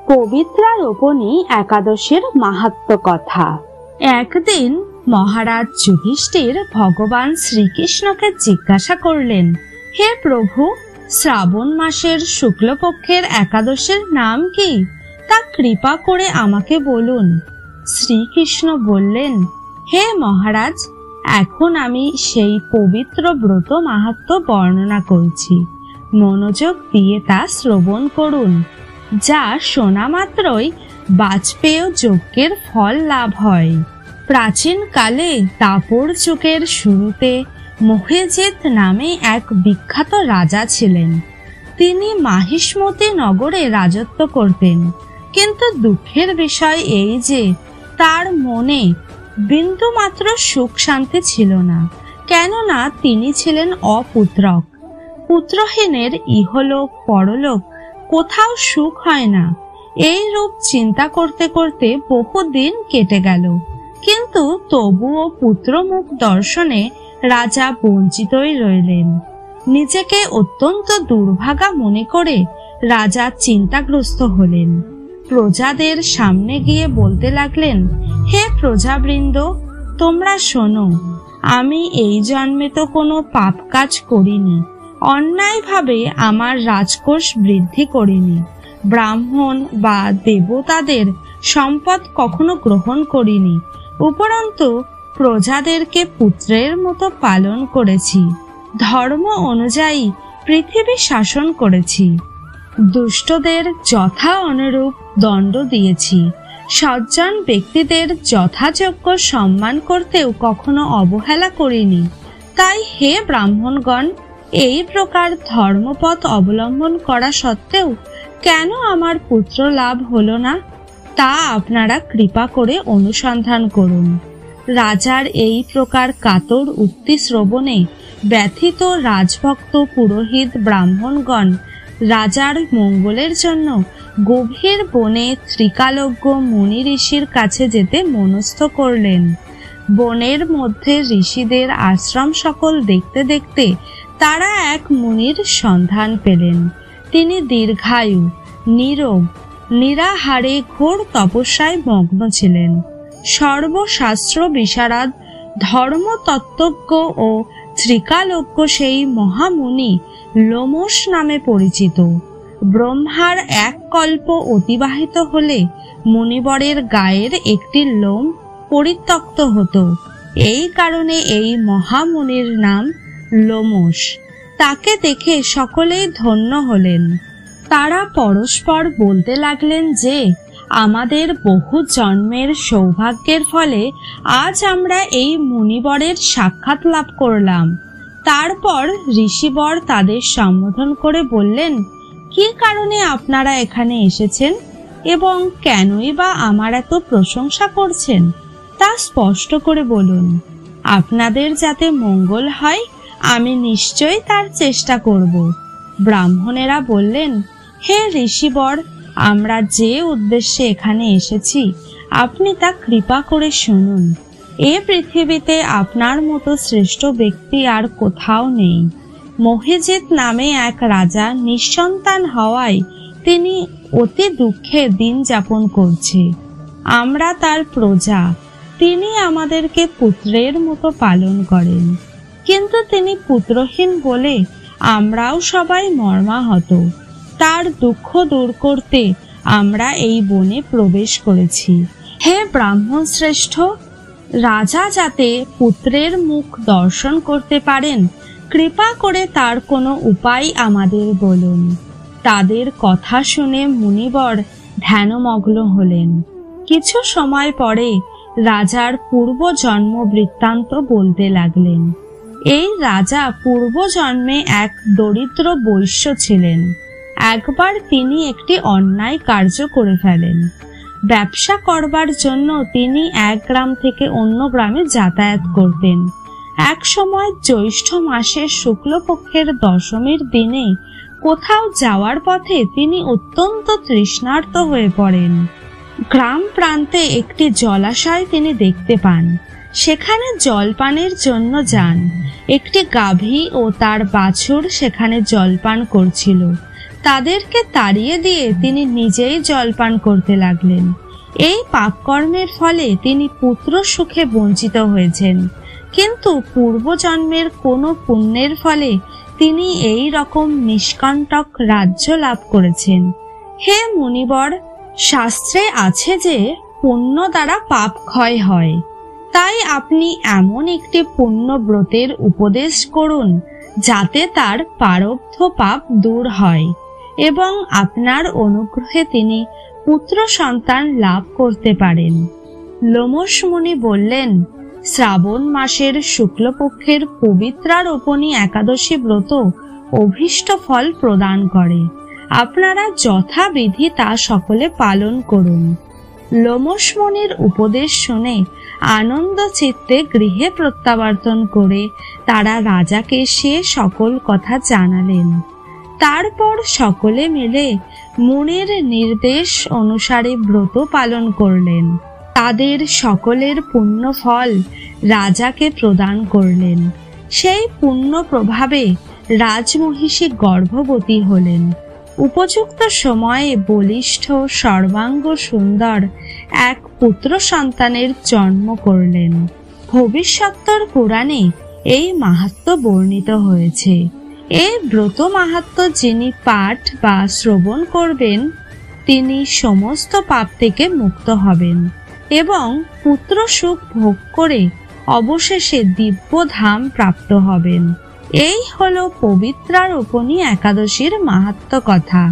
পবিত্রারোপণী একাদশীর মাহাত্ম্য কথা। একদিন মহারাজ যুধিষ্ঠির ভগবান শ্রীকৃষ্ণকে জিজ্ঞাসা করলেন, হে প্রভু, শ্রাবণ মাসের শুক্লপক্ষের একাদশীর নাম কি? তা কৃপা করে আমাকে বলুন। শ্রীকৃষ্ণ বললেন, হে মহারাজ, এখন আমি সেই পবিত্র ব্রত মাহাত্ম্য বর্ণনা করছি। মনোযোগ দিয়ে তা শ্রবণ করুন, যা শোনা মাত্রই বাজপেয় যজ্ঞের ফল লাভ হয়। প্রাচীন কালে দাপর যুগের শুরুতে মহেজিৎ নামে এক বিখ্যাত রাজা ছিলেন। তিনি মাহিষ্মতি নগরে রাজত্ব করতেন, কিন্তু দুঃখের বিষয় এই যে তার মনে বিন্দুমাত্র সুখ শান্তি ছিল না, কেননা তিনি ছিলেন অপুত্রক। পুত্রহীনের ইহলোক পরলোক কোথাও সুখ হয় না। এই রূপ চিন্তা করতে করতে বহুদিন কেটে গেল, কিন্তু তবুও পুত্রমুখ দর্শনে রাজা বঞ্চিতই রইলেন। নিজেকে অত্যন্ত দুর্ভাগা মনে করে রাজা চিন্তাগ্রস্ত হলেন। প্রজাদের সামনে গিয়ে বলতে লাগলেন, হে প্রজাবৃন্দ, তোমরা শোনো, আমি এই জন্মে তো কোনো পাপ কাজ করিনি, অন্যায়ভাবে আমার রাজকোষ বৃদ্ধি করিনি, ব্রাহ্মণ বা দেবতাদের সম্পদ কখনো গ্রহণ করিনি, উপরন্তু প্রজাদেরকে পুত্রের মতো পালন করেছি, ধর্ম অনুযায়ী পৃথিবী শাসন করেছি, দুষ্টদের যথা অনুরূপ দণ্ড দিয়েছি, সজ্জন ব্যক্তিদের যথাযোগ্য সম্মান করতেও কখনো অবহেলা করিনি। তাই হে ব্রাহ্মণগণ, এই প্রকার ধর্মপথ অবলম্বন করা সত্ত্বেও কেন আমার পুত্র লাভ হলো না, তা আপনারা কৃপা করে অনুসন্ধান করুন। রাজার এই প্রকার কাতর উক্তি শ্রবণে ব্যথিত রাজভক্ত পুরোহিত ব্রাহ্মণগণ রাজার মঙ্গলের জন্য গভীর বনে ত্রিকালজ্ঞ মুনি ঋষির কাছে যেতে মনস্থ করলেন। বনের মধ্যে ঋষিদের আশ্রম সকল দেখতে দেখতে তারা এক মুনির সন্ধান পেলেন। তিনি দীর্ঘায়ু, নীরব, নিরাহারে ঘোর তপস্যায় মগ্ন ছিলেন। সর্বশাস্ত্র বিশারদ, ধর্মতত্ত্বজ্ঞ ও ত্রিকালজ্ঞ সেই মহামুনি লোমশ নামে পরিচিত। ব্রহ্মার এক কল্প অতিবাহিত হলে মুনিবরের গায়ের একটি লোম পরিত্যক্ত হতো। এই কারণে এই মহামুনির নাম লোমশ। তাকে দেখে সকলেই ধন্য হলেন। তারা পরস্পর বলতে লাগলেন যে আমাদের বহু জন্মের সৌভাগ্যের ফলে আজ আমরা এই মুনিবরের সাক্ষাৎ লাভ করলাম। তারপর ঋষিবর তাদের সম্বোধন করে বললেন, কি কারণে আপনারা এখানে এসেছেন এবং কেনই বা আমার এত প্রশংসা করছেন, তা স্পষ্ট করে বলুন। আপনাদের যাতে মঙ্গল হয় আমি নিশ্চয়ই তার চেষ্টা করব। ব্রাহ্মণেরা বললেন, হে ঋষিবর, আমরা যে উদ্দেশ্যে এখানে এসেছি আপনি তা কৃপা করে শুনুন। এ পৃথিবীতে আপনার মতো শ্রেষ্ঠ ব্যক্তি আর কোথাও নেই। মহেজিৎ নামে এক রাজা নিঃসন্তান হওয়ায় তিনি অতি দুঃখে দিন যাপন করছে। আমরা তার প্রজা, তিনি আমাদেরকে পুত্রের মতো পালন করেন, কিন্তু তিনি পুত্রহীন বলে আমরাও সবাই মর্মাহত। তার দুঃখ দূর করতে আমরা এই বনে প্রবেশ করেছি। হে ব্রাহ্মণ শ্রেষ্ঠ, রাজা যাতে পুত্রের মুখ দর্শন করতে পারেন, কৃপা করে তার কোনো উপায় আমাদের বলুন। তাদের কথা শুনে মুনিবর ধ্যানমগ্ন হলেন। কিছু সময় পরে রাজার পূর্বজন্ম বৃত্তান্ত বলতে লাগলেন। এই রাজা পূর্বজন্মে এক দরিদ্র বৈশ্য ছিলেন। একবার তিনি একটি অন্যায় কার্য করে ফেলেন। ব্যবসা করবার জন্য তিনি এক গ্রাম থেকে অন্য গ্রামে যাতায়াত করতেন। এক সময় জ্যৈষ্ঠ মাসের শুক্লপক্ষের দশমীর দিনে কোথাও যাওয়ার পথে তিনি অত্যন্ত তৃষ্ণার্ত হয়ে পড়েন। গ্রাম প্রান্তে একটি জলাশয় তিনি দেখতে পান। সেখানে জলপানের জন্য যান। একটি গাভী ও তার বাছুর সেখানে জলপান করছিল। তাদেরকে তাড়িয়ে দিয়ে তিনি নিজেই জলপান করতে লাগলেন। এই পাপকর্মের ফলে তিনি পুত্র সুখে বঞ্চিত হয়েছেন, কিন্তু পূর্বজন্মের কোনো পুণ্যের ফলে তিনি এই রকম নিষ্কণ্টক রাজ্য লাভ করেছেন। হে মুনিবর, শাস্ত্রে আছে যে পুণ্য দ্বারা পাপ ক্ষয় হয়। তাই আপনি এমন একটি পুণ্য ব্রতের উপদেশ করুন যাতে তার প্রারব্ধ পাপ দূর হয় এবং আপনার অনুগ্রহে তিনি পুত্র সন্তান লাভ করতে পারেন। লোমশ মুনি বললেন, শ্রাবণ মাসের শুক্লপক্ষের পবিত্রারোপণী একাদশী ব্রত অভীষ্ট ফল প্রদান করে। আপনারা যথাবিধি তা সকলে পালন করুন। লোমশ মুনির উপদেশ শুনে আনন্দ চিত্তে গৃহে প্রত্যাবর্তন করে তারা রাজাকে সে সকল কথা জানালেন। তারপর সকলে মিলে মুনির নির্দেশ অনুসারে ব্রত পালন করলেন। তাদের সকলের পুণ্য ফল রাজাকে প্রদান করলেন। সেই পুণ্য প্রভাবে রাজমহিষী গর্ভবতী হলেন। উপযুক্ত সময়ে বলিষ্ঠ সর্বাঙ্গ সুন্দর এক পুত্র সন্তানের জন্ম করলেন। ভবিষ্যত্তর পুরাণে এই মাহাত্ম্য বর্ণিত হয়েছে। এই ব্রত মাহাত্ম্য যিনি পাঠ বা শ্রবণ করবেন তিনি সমস্ত পাপ থেকে মুক্ত হবেন এবং পুত্র সুখ ভোগ করে অবশেষে দিব্য ধাম প্রাপ্ত হবেন। এই হলো পবিত্রারোপণী একাদশীর মাহাত্ম্য কথা।